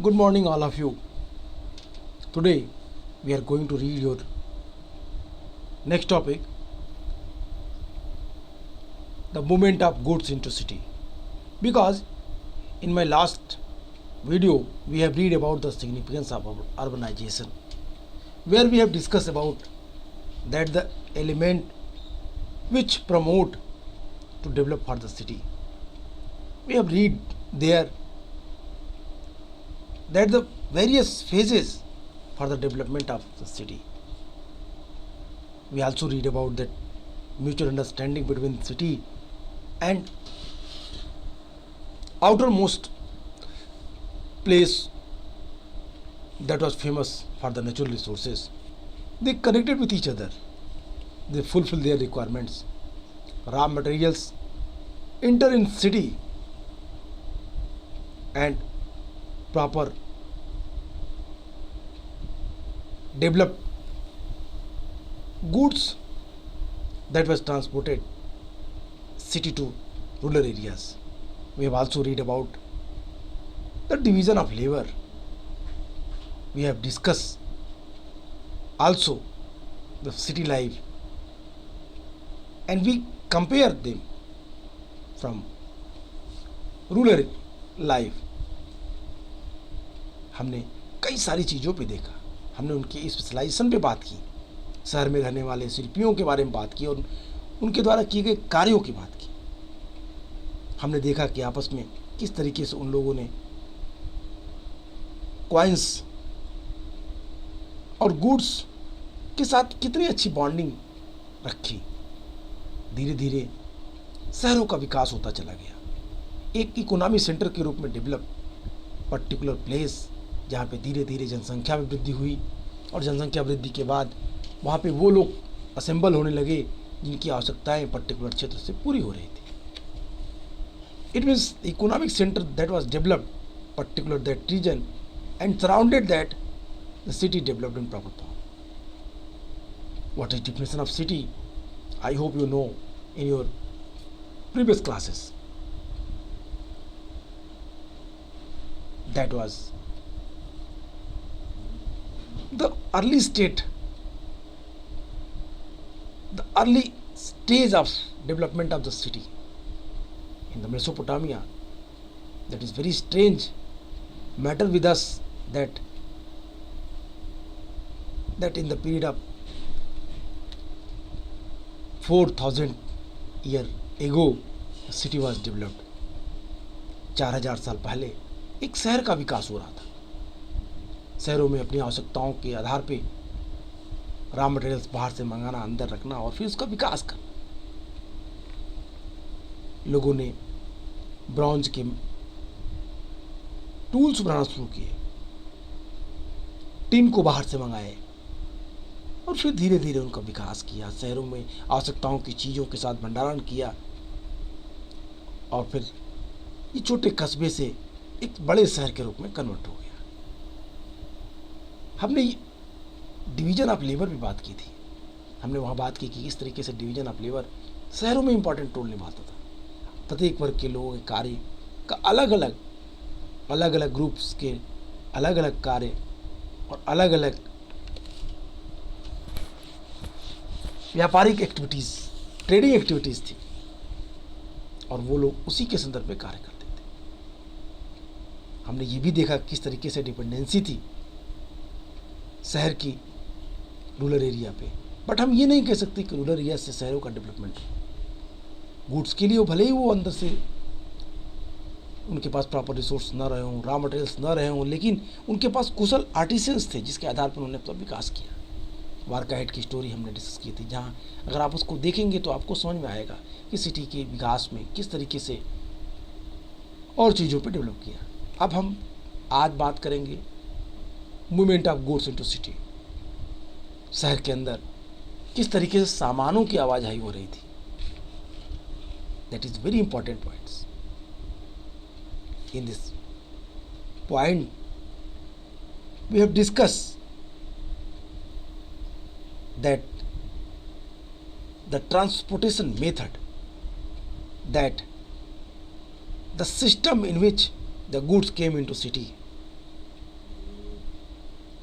Good morning, all of you. Today we are going to read your next topic, the movement of goods into city. Because in my last video we have read about the significance of urbanization, where we have discussed about that the element which promote to develop for the city. We have read there that the various phases for the development of the city. We also read about that mutual understanding between city and outermost place that was famous for the natural resources. They connected with each other. They fulfill their requirements. Raw materials enter in city and proper develop goods that was transported city to rural areas. We have also read about the division of labor. We have discussed also the city life and we compare them from rural life. हमने कई सारी चीज़ों पे देखा. हमने उनकी specialisation पे बात की, शहर में रहने वाले शिल्पियों के बारे में बात की और उनके द्वारा किए गए कार्यों की बात की. हमने देखा कि आपस में किस तरीके से उन लोगों ने कॉइन्स और गुड्स के साथ कितनी अच्छी बॉन्डिंग रखी. धीरे धीरे शहरों का विकास होता चला गया, एक इकोनॉमी सेंटर के रूप में डेवलप. पर्टिकुलर प्लेस जहाँ पे धीरे धीरे जनसंख्या में वृद्धि हुई और जनसंख्या वृद्धि के बाद वहाँ पे वो लोग असेंबल होने लगे जिनकी आवश्यकताएं पर्टिकुलर क्षेत्र से पूरी हो रही थी. It means economic centre that was developed particular that region and surrounded that the city developed in proper form. What is definition of city? I hope you know in your previous classes. That was the early state, the early stage of development of the city in the Mesopotamia. That is very strange matter with us that in the period of 4,000 year एगो city was developed. 4,000 साल पहले एक शहर का विकास हो रहा था. शहरों में अपनी आवश्यकताओं के आधार पे रॉ मटेरियल्स बाहर से मंगाना, अंदर रखना और फिर उसका विकास करना. लोगों ने ब्रॉन्ज के टूल्स बनाना शुरू किए, टिन को बाहर से मंगाए और फिर धीरे धीरे उनका विकास किया. शहरों में आवश्यकताओं की चीज़ों के साथ भंडारण किया और फिर ये छोटे कस्बे से एक बड़े शहर के रूप में कन्वर्ट हो गया. हमने डिवीज़न ऑफ लेबर भी बात की थी. हमने वहाँ बात की कि किस तरीके से डिवीज़न ऑफ लेबर शहरों में इंपॉर्टेंट रोल निभाता था. प्रत्येक वर्ग के लोगों के कार्य का अलग अलग ग्रुप्स के अलग अलग कार्य और अलग अलग व्यापारिक एक्टिविटीज़, ट्रेडिंग एक्टिविटीज़ थी और वो लोग उसी के संदर्भ में कार्य करते थे. हमने ये भी देखा किस तरीके से डिपेंडेंसी थी शहर की रूरल एरिया पे. बट हम ये नहीं कह सकते कि रूरल एरिया से शहरों का डेवलपमेंट गुड्स के लिए भले ही वो अंदर से उनके पास प्रॉपर रिसोर्स ना रहे हों, रॉ मटेरियल्स ना रहे हों, लेकिन उनके पास कुशल आर्टिसंस थे जिसके आधार पर उन्होंने अपना विकास किया. वारका हेड की स्टोरी हमने डिस्कस की थी, जहाँ अगर आप उसको देखेंगे तो आपको समझ में आएगा कि सिटी के विकास में किस तरीके से और चीज़ों पे डेवलप किया. अब हम आज बात करेंगे movement of goods into city. शहर के अंदर किस तरीके से सामानों की आवाजाही हो रही थी. That is very important points. In this point we have discuss that the transportation method, that the system in which the goods came into city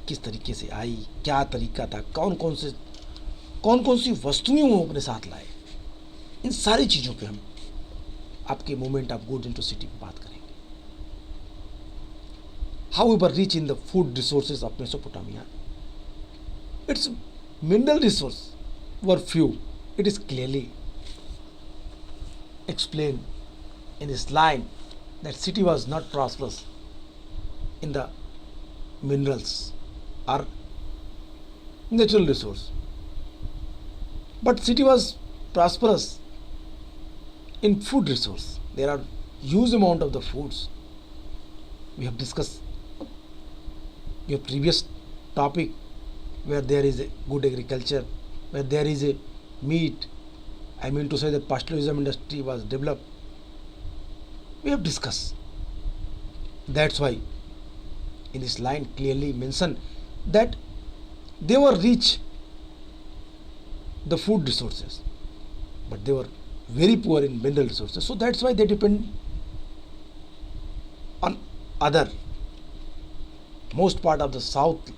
किस तरीके से आई, क्या तरीका था, कौन कौन सी वस्तुएं वो अपने साथ लाए, इन सारी चीज़ों पे हम आपके movement of goods into city में बात करेंगे। However rich in the food resources of Mesopotamia, its mineral resources were few. It is clearly explained in this line that city was not prosperous in the minerals or natural resource, but city was prosperous in food resource. There are huge amount of the foods. We have discussed your previous topic where there is a good agriculture, where there is a meat. I mean to say that pastoralism industry was developed. We have discussed. That's why in this line clearly mentioned that they were rich the food resources, but they were very poor in mineral resources. So that's why they depend on other. Most part of the south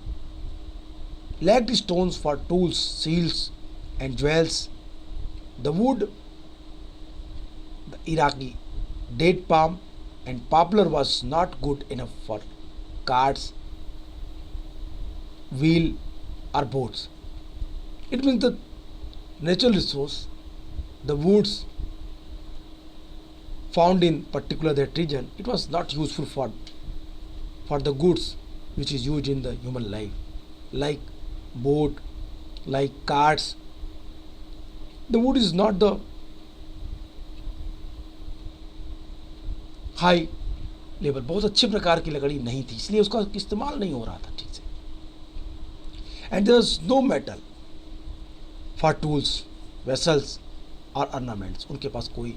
lacked stones for tools, seals, and jewels. The wood, the Iraqi date palm, and poplar was not good enough for carts, wheel, or boats. It means the natural resource, the woods found in particular that region, it was not useful for the goods which is used in the human life, like boat, like carts. The wood is not the high level, बहुत अच्छे प्रकार की लकड़ी नहीं थी, इसलिए उसका इस्तेमाल नहीं हो रहा था ठीक से। And there was no metal for tools, vessels और ऑर्नामेंट्स। उनके पास कोई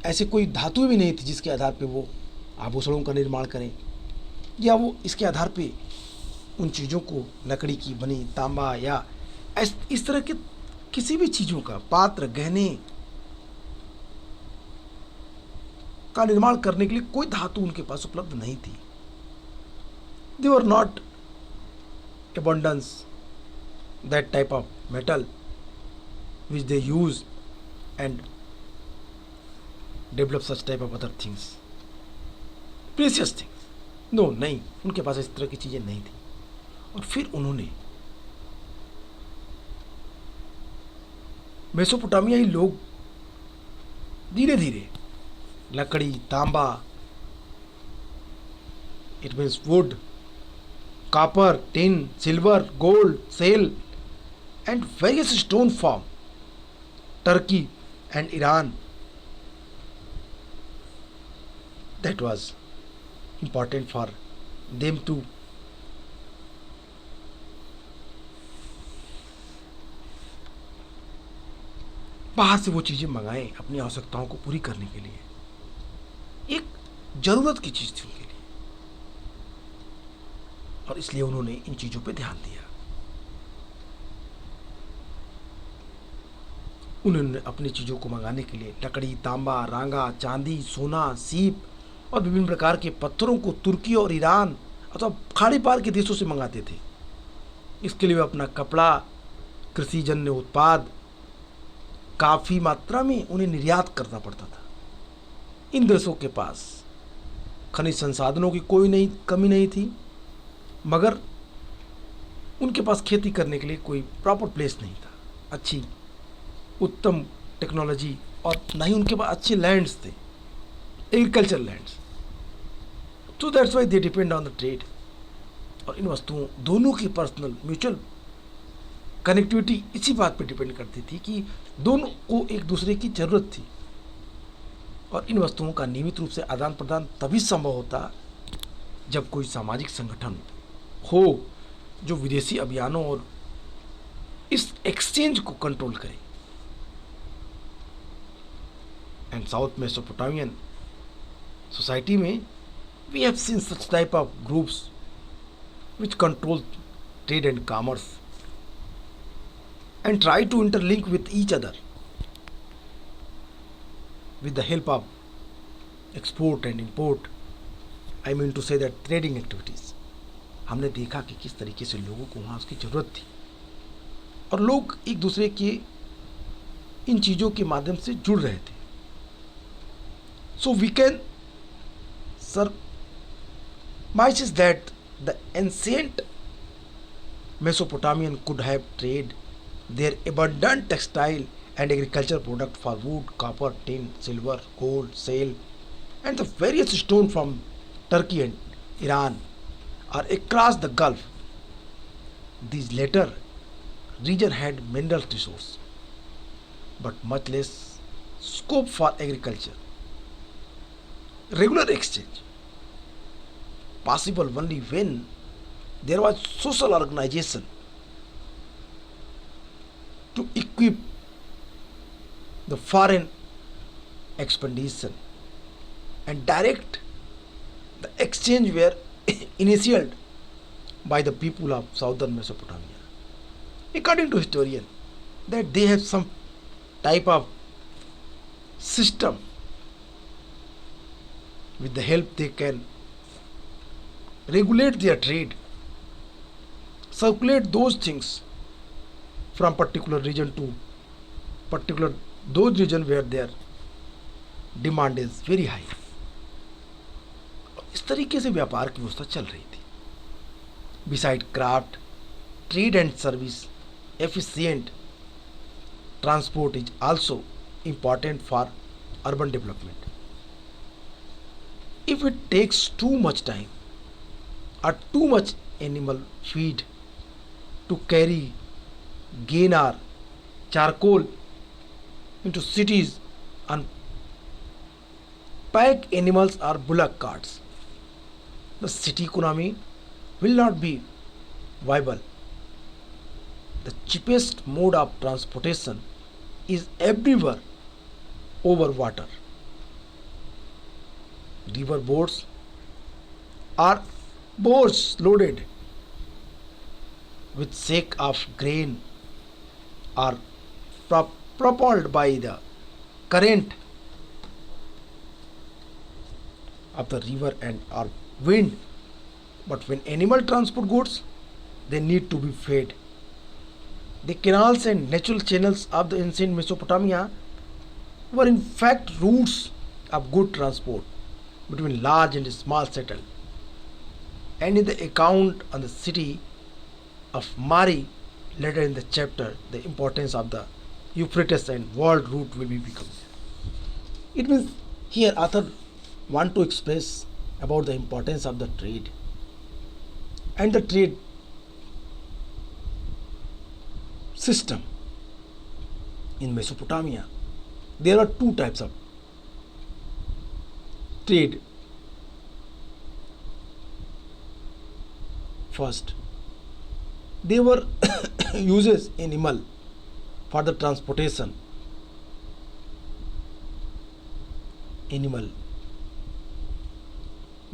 ऐसे कोई धातु भी नहीं थी जिसके आधार पे वो आभूषणों का निर्माण करें, या वो इसके आधार पे उन चीज़ों को लकड़ी की बनी तांबा या इस तरह के किसी भी चीज़ों का, पात्र, गहने का निर्माण करने के लिए कोई धातु उनके पास उपलब्ध नहीं थी। They were not abundance that type of metal which they use and develop such type of other things, precious things. No, नहीं, उनके पास इस तरह की चीज़ें नहीं थी। और फिर उन्होंने मेसोपोटामियाई लोग धीरे धीरे लकड़ी, तांबा, it means wood, copper, tin, silver, gold, shell, and various stone form, Turkey and Iran, that was important for them to बाहर से वो चीज़ें मंगाएं अपनी आवश्यकताओं को पूरी करने के लिए। एक जरूरत की चीज़ थी उनके लिए, और इसलिए उन्होंने इन चीज़ों पे ध्यान दिया। उन्होंने अपनी चीज़ों को मंगाने के लिए लकड़ी, तांबा, रांगा, चांदी, सोना, सीप और विभिन्न प्रकार के पत्थरों को तुर्की और ईरान अथवा खाड़ी पार के देशों से मंगाते थे। इसके लिए वे अपना कपड़ा, कृषिजन्य उत्पाद काफ़ी मात्रा में उन्हें निर्यात करना पड़ता था। इन देशों के पास खनिज संसाधनों की कोई कमी नहीं थी, मगर उनके पास खेती करने के लिए कोई प्रॉपर प्लेस नहीं था, अच्छी उत्तम टेक्नोलॉजी, और ना ही उनके पास अच्छे लैंड्स थे, एग्रीकल्चर लैंड्स। तो that's why they depend on the trade. और इन वस्तुओं दोनों की पर्सनल म्यूचुअल कनेक्टिविटी इसी बात पे डिपेंड करती थी कि दोनों को एक दूसरे की ज़रूरत थी। और इन वस्तुओं का नियमित रूप से आदान प्रदान तभी संभव होता जब कोई सामाजिक संगठन हो जो विदेशी अभियानों और इस एक्सचेंज को कंट्रोल करे। एंड साउथ मेसोपोटामियन सोसाइटी में we have seen such type of groups which control trade and commerce and try to interlink with each other with the help of export and import. I mean to say that trading activities. हमने देखा कि किस तरीके से लोगों को वहाँ उसकी ज़रूरत थी और लोग एक दूसरे के इन चीज़ों के माध्यम से जुड़ रहे थे. So we can surmise that the ancient Mesopotamian could have traded their abundant textile and agriculture product for wood, copper, tin, silver, gold, sail, and the various stone from Turkey and Iran or across the Gulf. These latter region had mineral resource, but much less scope for agriculture. Regular exchange possible only when there was social organization to equip the foreign expedition and direct the exchange were initiated by the people of southern Mesopotamia. According to historian, that they have some type of system with the help they can regulate their trade, circulate those things from particular region to particular those region where their demand is very high. इस तरीके से व्यापार की व्यवस्था चल रही थी. Beside craft, trade and service, efficient transport is also important for urban development. If it takes too much time or too much animal feed to carry grain or charcoal into cities on pack animals or bullock carts, the city economy will not be viable. The cheapest mode of transportation is everywhere over water. River boats are boats loaded with sack of grain are propelled by the current of the river and or wind. But when animal transport goods, they need to be fed. The canals and natural channels of the ancient Mesopotamia were in fact routes of good transport between large and small settled. And in the account on the city of Mari later in the chapter, the importance of the Euphrates and world route will be become. It means here author want to express about the importance of the trade and the trade system in Mesopotamia. There are two types of trade. First, they were uses animal for the transportation. Animal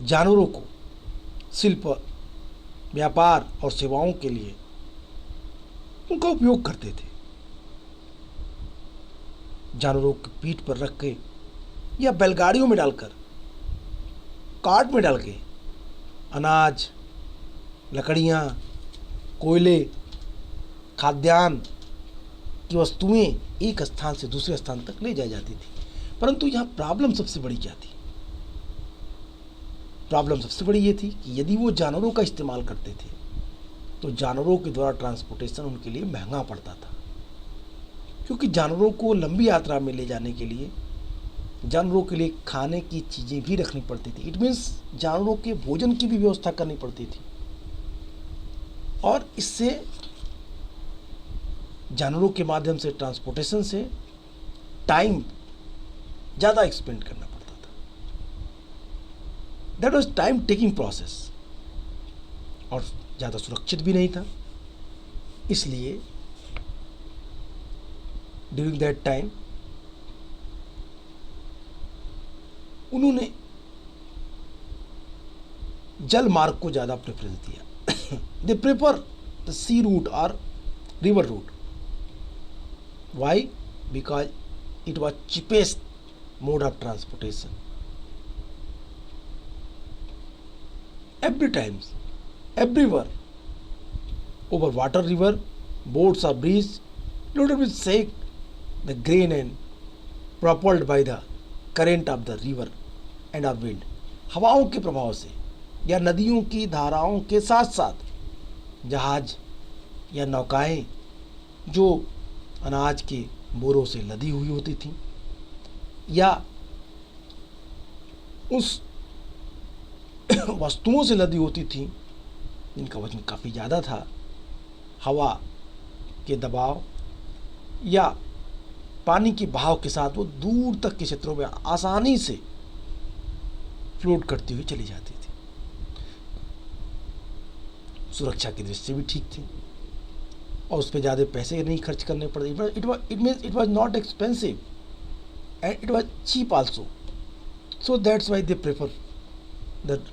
जानवरों को शिल्प, व्यापार और सेवाओं के लिए उनका उपयोग करते थे. जानवरों की पीठ पर रख के या बैलगाड़ियों में डालकर, कार्ट में डाल के अनाज, लकड़ियाँ, कोयले, खाद्यान्न की वस्तुएं एक स्थान से दूसरे स्थान तक ले जाई जाती थी. परंतु यहाँ प्रॉब्लम सबसे बड़ी क्या थी? प्रॉब्लम सबसे बड़ी ये थी कि यदि वो जानवरों का इस्तेमाल करते थे तो जानवरों के द्वारा ट्रांसपोर्टेशन उनके लिए महंगा पड़ता था, क्योंकि जानवरों को लंबी यात्रा में ले जाने के लिए जानवरों के लिए खाने की चीज़ें भी रखनी पड़ती थी. इट मीन्स जानवरों के भोजन की भी व्यवस्था करनी पड़ती थी और इससे जानवरों के माध्यम से ट्रांसपोर्टेशन से टाइम ज़्यादा एक्सपेंड करना पड़ता था. That was time taking process और ज़्यादा सुरक्षित भी नहीं था. इसलिए ड्यूरिंग दैट टाइम उन्होंने जल मार्ग को ज़्यादा प्रेफरेंस दिया. They prefer the sea route और river route. Why? Because it was cheapest mode of transportation. Every time everywhere. Over water river, boats are breached, loaded with sake, the grain and propelled by the current of the river and of wind. हवाओं के प्रभाव से या नदियों की धाराओं के साथ साथ जहाज या नौकाएं जो अनाज के बोरों से लदी हुई होती थीं या उस वस्तुओं से लदी होती थीं जिनका वजन काफ़ी ज़्यादा था, हवा के दबाव या पानी के बहाव के साथ वो दूर तक के क्षेत्रों में आसानी से फ्लोट करती हुई चली जाती थी। सुरक्षा की दृष्टि से भी ठीक थी और उस पर ज़्यादा पैसे नहीं खर्च करने पड़े। It was not expensive and it was cheap also, so that's why they prefer the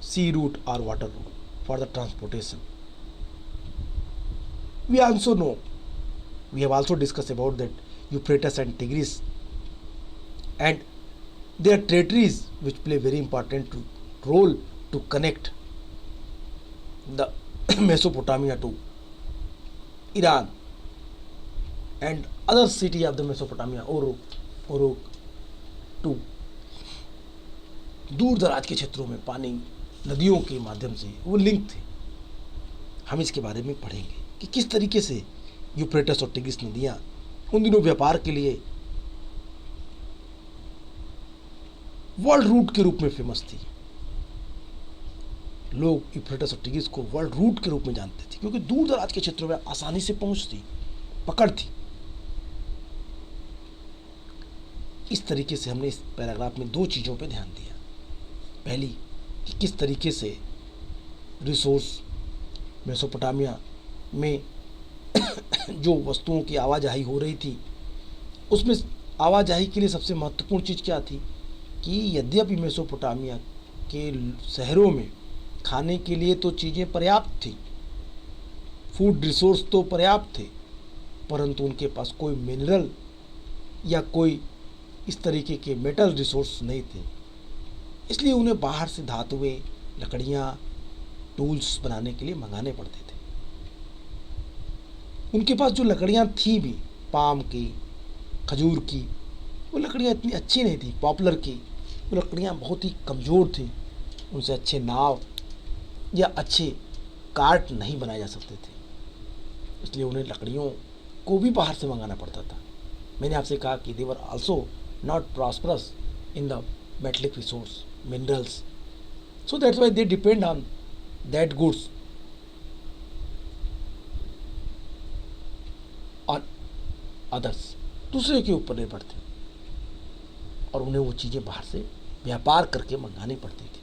sea route or water route for the transportation. We have also discussed about that Euphrates and Tigris and their territories which play very important role to connect the Mesopotamia to Iran and other city of the Mesopotamia, Uruk to दूर दराज के क्षेत्रों में पानी नदियों के माध्यम से वो लिंक थे। हम इसके बारे में पढ़ेंगे कि किस तरीके से यूफ्रेटस और टिग्रिस नदियाँ उन दिनों व्यापार के लिए वर्ल्ड रूट के रूप में फेमस थी। लोग यूफ्रेटस और टिग्रिस को वर्ल्ड रूट के रूप में जानते थे क्योंकि दूर दराज के क्षेत्रों में आसानी से पहुंच थी, पकड़ थी। इस तरीके से हमने इस पैराग्राफ में दो चीज़ों पर ध्यान दिया। पहली कि किस तरीके से रिसोर्स मेसोपोटामिया में जो वस्तुओं की आवाजाही हो रही थी उसमें आवाजाही के लिए सबसे महत्वपूर्ण चीज़ क्या थी कि यद्यपि मेसोपोटामिया के शहरों में खाने के लिए तो चीज़ें पर्याप्त थी, फूड रिसोर्स तो पर्याप्त थे, परंतु उनके पास कोई मिनरल या कोई इस तरीके के मेटल रिसोर्स नहीं थे। इसलिए उन्हें बाहर से धातुएं, लकड़ियाँ, टूल्स बनाने के लिए मंगाने पड़ते थे। उनके पास जो लकड़ियाँ थी भी, पाम की, खजूर की, वो लकड़ियाँ इतनी अच्छी नहीं थी। पॉपुलर की वो लकड़ियाँ बहुत ही कमज़ोर थी, उनसे अच्छे नाव या अच्छे कार्ट नहीं बनाए जा सकते थे। इसलिए उन्हें लकड़ियों को भी बाहर से मंगाना पड़ता था। मैंने आपसे कहा कि they were also not prosperous in the metallic resource, minerals, so that's why they depend on that goods on others, दूसरे के ऊपर निर्भर थे और उन्हें वो चीज़ें बाहर से व्यापार करके मंगानी पड़ती थी।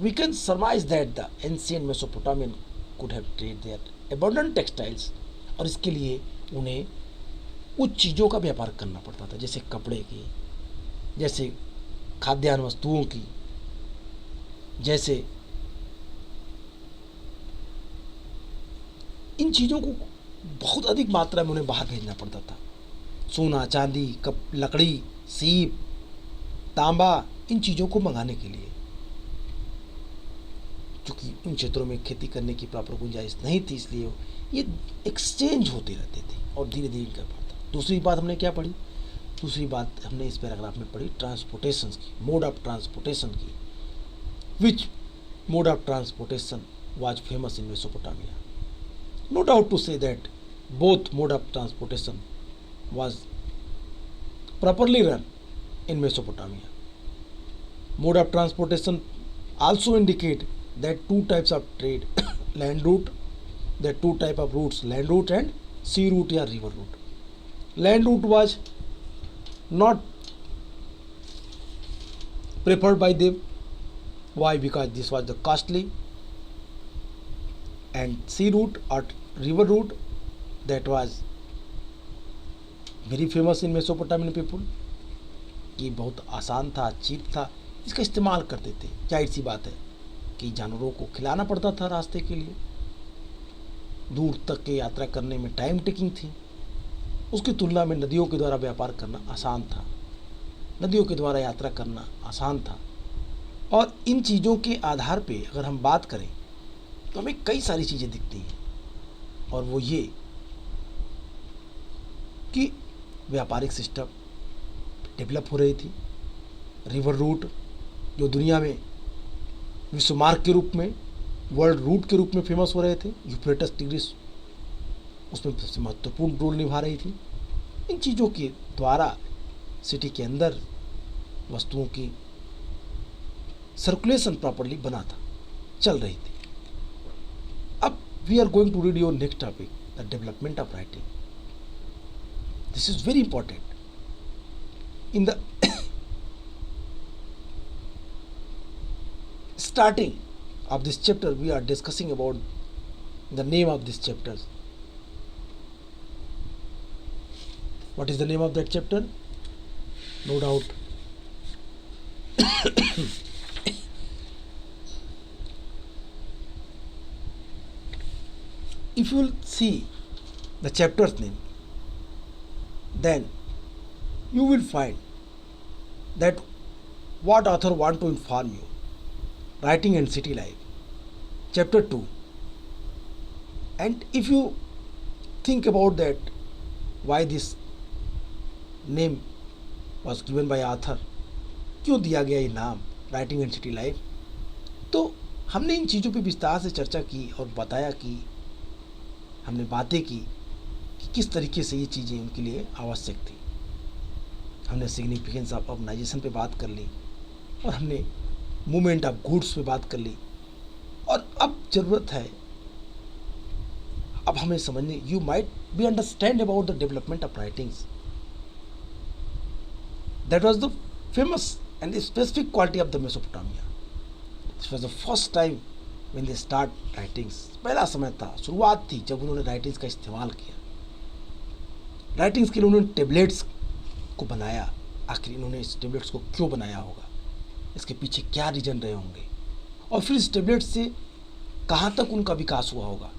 We can surmise that the ancient Mesopotamian could have traded their abundant textiles, और इसके लिए उन्हें उस चीज़ों का व्यापार करना पड़ता था, जैसे कपड़े की, जैसे खाद्यान्न वस्तुओं की, जैसे इन चीज़ों को बहुत अधिक मात्रा में उन्हें बाहर भेजना पड़ता था। सोना, चांदी, लकड़ी, सीप, तांबा, इन चीज़ों को मंगाने के लिए, क्योंकि उन क्षेत्रों में खेती करने की प्रॉपर गुंजाइश नहीं थी, इसलिए ये एक्सचेंज होते रहते थे और धीरे धीरे इनका बढ़ता। दूसरी बात हमने क्या पढ़ी? दूसरी बात हमने इस पैराग्राफ में पढ़ी ट्रांसपोर्टेशन की, मोड ऑफ ट्रांसपोर्टेशन की। Which mode of transportation was famous in Mesopotamia? No doubt to say that both mode of transportation was properly run in Mesopotamia. Mode of transportation also indicate that two types of trade land route, there are two type of routes, land route and sea route या river route. Land route was not preferred by them. Why? Because this was the costly, and sea route or river route that was very famous in Mesopotamian people. ये बहुत आसान था, cheap था, इसका इस्तेमाल करते थे. जाहिर सी बात है कि जानवरों को खिलाना पड़ता था रास्ते के लिए, दूर तक की यात्रा करने में टाइम टेकिंग थी. उसकी तुलना में नदियों के द्वारा व्यापार करना आसान था, नदियों के द्वारा यात्रा करना आसान था. और इन चीज़ों के आधार पे अगर हम बात करें तो हमें कई सारी चीज़ें दिखती हैं, और वो ये कि व्यापारिक सिस्टम डेवलप हो रही थी। रिवर रूट जो दुनिया में विश्व मार्ग के रूप में, वर्ल्ड रूट के रूप में फेमस हो रहे थे, यूफ्रेटस टिग्रिस उसमें सबसे महत्वपूर्ण रोल निभा रही थी। इन चीज़ों के द्वारा सिटी के अंदर वस्तुओं की सर्कुलेशन प्रॉपरली बना था, चल रही थी। अब we are going to read your next topic, the development of writing. This is very important. In the starting of this chapter, we are discussing about the name of this chapter. What is the name of that chapter? No doubt. If you will see the chapter's name, then you will find that what author want to inform you. Writing and city life, chapter 2. And if you think about that, why this name was given by author, क्यों दिया गया ये नाम writing and city life, तो हमने इन चीज़ों पे विस्तार से चर्चा की और बताया कि हमने बातें की कि किस तरीके से ये चीज़ें उनके लिए आवश्यक थी। हमने सिग्निफिकेंस ऑफ ऑर्गेनाइजेशन पे बात कर ली, और हमने मूवमेंट ऑफ गुड्स पे बात कर ली, और अब ज़रूरत है, अब हमें समझने, you might be understand about the development of writings. That was the famous and the specific quality of the Mesopotamia. This was the first time when they start writings. पहला समय था, शुरुआत थी जब उन्होंने राइटिंग्स का इस्तेमाल किया. राइटिंग्स के लिए उन्होंने टेबलेट्स को बनाया. आखिर इन्होंने इस टेबलेट्स को क्यों बनाया होगा, इसके पीछे क्या रीजन रहे होंगे, और फिर इस टेबलेट्स से कहाँ तक उनका विकास हुआ होगा,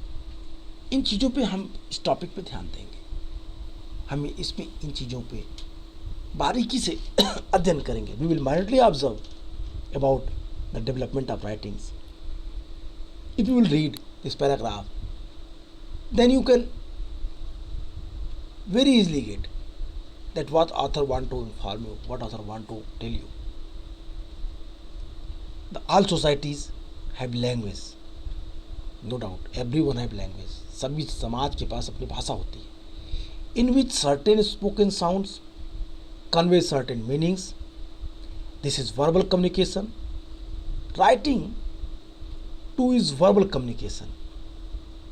इन चीज़ों पे हम इस टॉपिक पे ध्यान देंगे. हमें इसमें इन चीज़ों पे बारीकी से अध्ययन करेंगे. We will minutely observe about the development of writings. If you will read this paragraph, then you can very easily get that what author want to inform you, what author want to tell you. All societies have language, no doubt, everyone have language. सभी समाज के पास अपनी भाषा होती है, in which certain spoken sounds convey certain meanings. This is verbal communication. Writing too is verbal communication,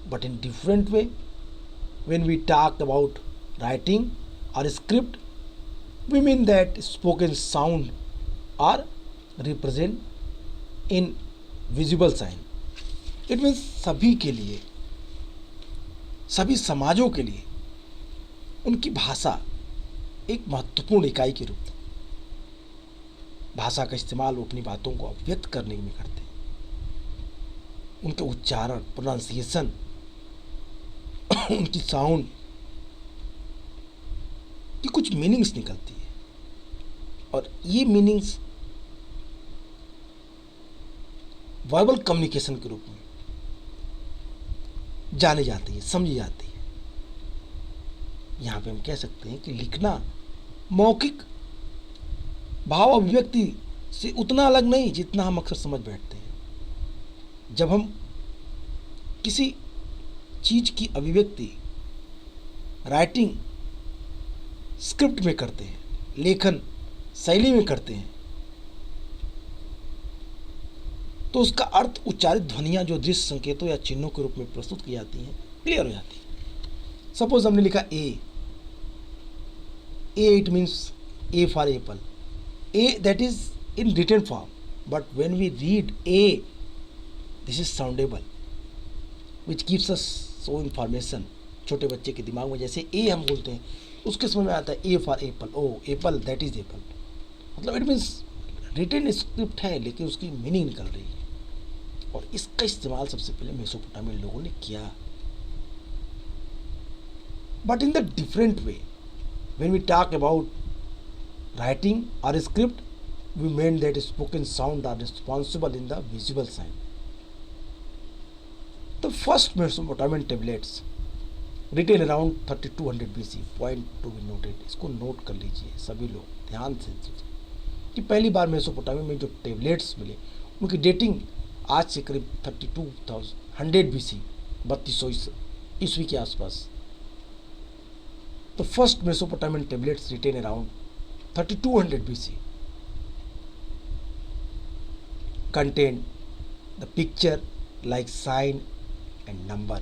but in different way. When we talk about writing or script, we mean that spoken sound are represent in visible sign. It means सभी के लिए, सभी समाजों के लिए उनकी भाषा एक महत्वपूर्ण इकाई के रूप में, भाषा का इस्तेमाल वो अपनी बातों को व्यक्त करने में करते हैं. उनके उच्चारण, प्रोनाउंसिएशन, उनकी साउंड की कुछ मीनिंग्स निकलती है, और ये मीनिंग्स वर्बल कम्युनिकेशन के रूप में जानी जाती है, समझी जाती है. यहाँ पे हम कह सकते हैं कि लिखना मौखिक भाव अभिव्यक्ति से उतना अलग नहीं जितना हम अक्सर समझ बैठते हैं. जब हम किसी चीज की अभिव्यक्ति राइटिंग स्क्रिप्ट में करते हैं, लेखन शैली में करते हैं, तो उसका अर्थ उच्चारित ध्वनियां जो दृश्य संकेतों या चिन्हों के रूप में प्रस्तुत की जाती हैं, क्लियर हो जाती है. सपोज हमने लिखा A, it means A for apple. A that is in written form, but when we read A, this is soundable which gives us so information. छोटे बच्चे के दिमाग में जैसे ए हम बोलते हैं, उसके समझ में आता है A for apple. Oh apple, that is apple. मतलब इट मीन्स रिटन स्क्रिप्ट है, लेकिन उसकी मीनिंग निकल रही है. और इसका इस्तेमाल सबसे पहले मेसोपोटामियन लोगों ने किया. But in the different way, when we talk about writing और script, we meant that spoken sound are responsible in the visual sign. The first Mesopotamian tablets written around 3200 BC, point to be noted, इसको note कर लीजिए सभी लोग ध्यान से कि पहली बार मेसोपोटामिया में जो टेबलेट्स मिले उनकी डेटिंग आज से करीब 3200 BC, 3200 ईस्वी के आसपास. The first Mesopotamian tablets written around 3200 BC contained the picture like sign and number.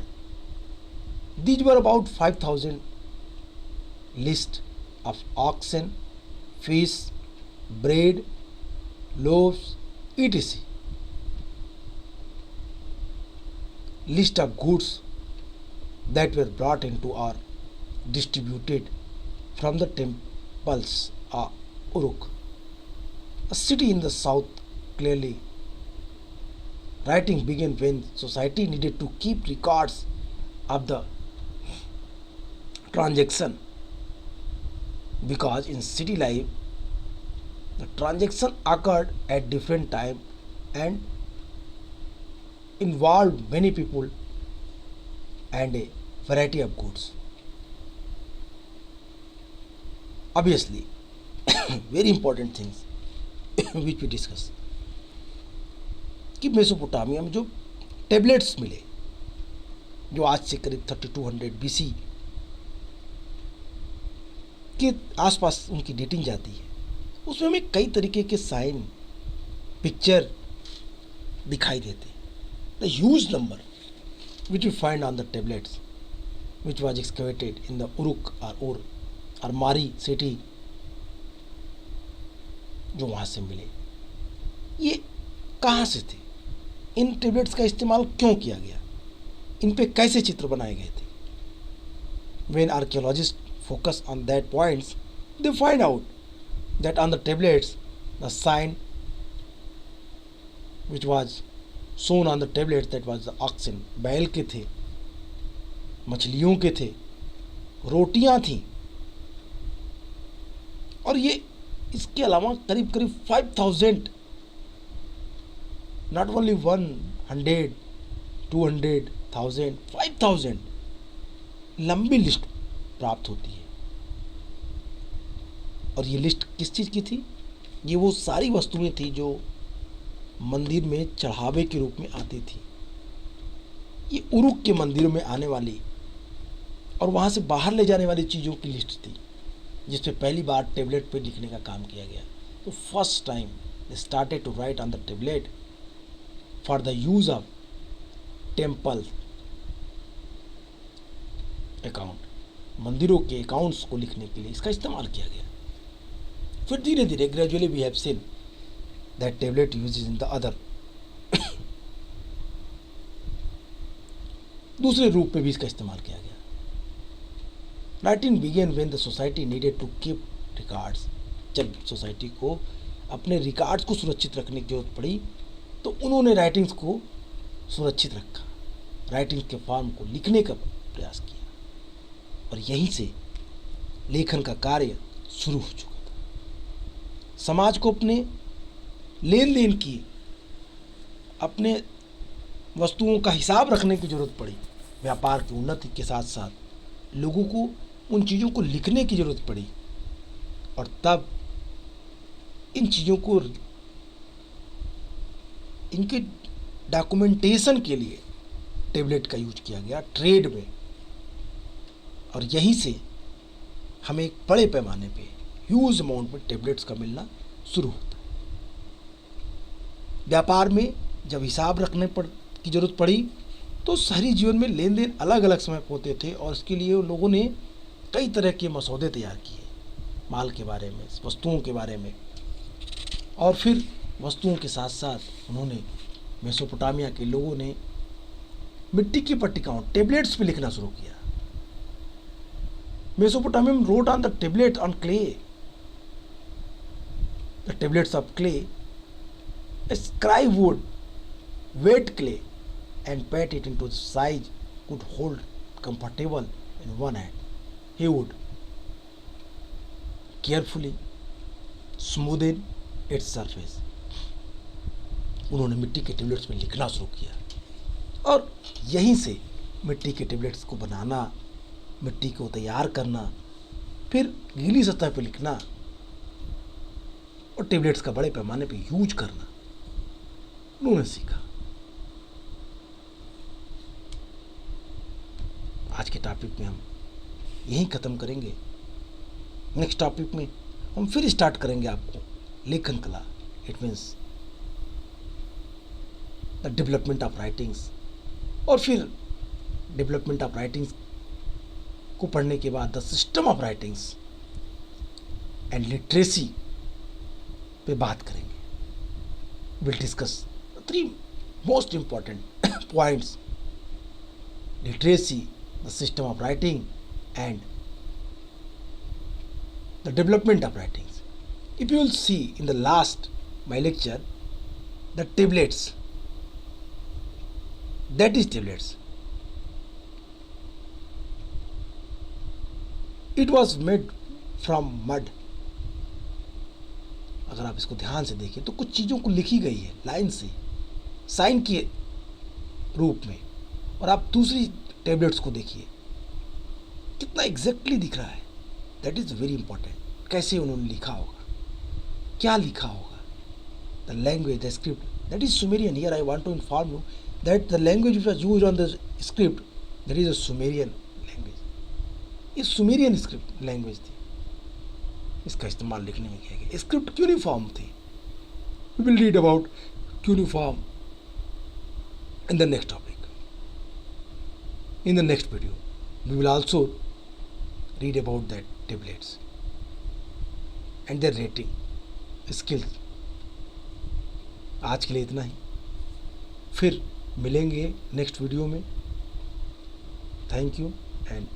These were about 5000 list of oxen, fish, bread, loaves, etc. List of goods that were brought into or distributed from the temples of Uruk, a city in the south. Clearly, writing began when society needed to keep records of the transaction, because in city life the transaction occurred at different time and involved many people and a variety of goods. Obviously, very important things which we discuss कि Mesopotamia में जो tablets मिले जो आज से करीब 3200 BC के आसपास उनकी डेटिंग जाती है, उसमें हमें कई तरीके के साइन पिक्चर दिखाई देते हैं. The huge number which we find on the tablets which was excavated in the Uruk और मारी सिटी जो वहाँ से मिले, ये कहाँ से थे, इन टेबलेट्स का इस्तेमाल क्यों किया गया, इन पे कैसे चित्र बनाए गए थे. When archaeologists focus on that points, they find out that on the tablets, the sign which was shown on the tablets, that was the oxen, बैल के थे, मछलियों के थे, रोटियां थी, और ये इसके अलावा करीब करीब 5000, not only 100, 200, 1000, 5000 लंबी लिस्ट प्राप्त होती है. और ये लिस्ट किस चीज़ की थी, ये वो सारी वस्तुएं थी जो मंदिर में चढ़ावे के रूप में आती थी. ये उरुक के मंदिरों में आने वाली और वहाँ से बाहर ले जाने वाली चीज़ों की लिस्ट थी, जिसपे पहली बार टेबलेट पे लिखने का काम किया गया. तो first time they started to write on the tablet for the use of temple account, मंदिरों के अकाउंट्स को लिखने के लिए इसका इस्तेमाल किया गया. फिर धीरे धीरे gradually we have seen that tablet uses in the other दूसरे रूप में भी इसका इस्तेमाल किया गया. Writing began when the society needed to keep records, जब सोसाइटी को अपने रिकॉर्ड्स को सुरक्षित रखने की जरूरत पड़ी तो उन्होंने राइटिंग्स को सुरक्षित रखा, राइटिंग के फॉर्म को लिखने का प्रयास किया, और यहीं से लेखन का कार्य शुरू हो चुका था. समाज को अपने लेन देन की, अपने वस्तुओं का हिसाब रखने की जरूरत पड़ी. व्यापार की उन्नति के साथ साथ लोगों को उन चीज़ों को लिखने की जरूरत पड़ी, और तब इन चीज़ों को, इनके डॉक्यूमेंटेशन के लिए टेबलेट का यूज किया गया ट्रेड में. और यहीं से हमें एक बड़े पैमाने पे ह्यूज अमाउंट में टेबलेट्स का मिलना शुरू होता है. व्यापार में जब हिसाब रखने की जरूरत पड़ी तो शहरी जीवन में लेन देन अलग अलग समय पर होते थे, और इसके लिए लोगों ने कई तरह के मसौदे तैयार किए, माल के बारे में, वस्तुओं के बारे में. और फिर वस्तुओं के साथ साथ उन्होंने, मेसोपोटामिया के लोगों ने मिट्टी की पट्टिकाओं, टेबलेट्स पे लिखना शुरू किया. Mesopotamians wrote on the tablets on clay. The tablets of clay, a scribe would wet clay and pat it into the size could hold comfortable in one hand. He would carefully smoothen its surface. उन्होंने मिट्टी के tablets में लिखना शुरू किया और यहीं से मिट्टी के टेबलेट्स को बनाना, मिट्टी को तैयार करना, फिर गीली सतह पर लिखना और टेबलेट्स का बड़े पैमाने पर यूज करना उन्होंने सीखा। आज के टॉपिक में हम यहीं ख़त्म करेंगे। नेक्स्ट टॉपिक में हम फिर स्टार्ट करेंगे आपको लेखन कला, it means the development of writings, और फिर डेवलपमेंट ऑफ राइटिंग्स को पढ़ने के बाद the system of writings and literacy पे बात करेंगे। Will discuss 3 most important points: literacy, the system of writing, and the development of writings. If you will see in the last my lecture, the tablets, that is tablets, it was made from mud. अगर आप इसको ध्यान से देखिए तो कुछ चीज़ों को लिखी गई है लाइन से, साइन के रूप में, और आप दूसरी टेबलेट्स को देखिए कितना एग्जैक्टली दिख रहा है। That is very important. कैसे उन्होंने लिखा होगा, क्या लिखा होगा, the language, the script, that is Sumerian. Here I want to inform you that the language which was used on the script, that is a Sumerian language. ये Sumerian script language थी, इसका इस्तेमाल लिखने में किया गया। स्क्रिप्ट क्यूनिफॉर्म थी। We will read about cuneiform in the next topic. In the next video, we will also read about that tablets and their rating skills. आज के लिए इतना ही, फिर मिलेंगे नेक्स्ट वीडियो में. Thank you and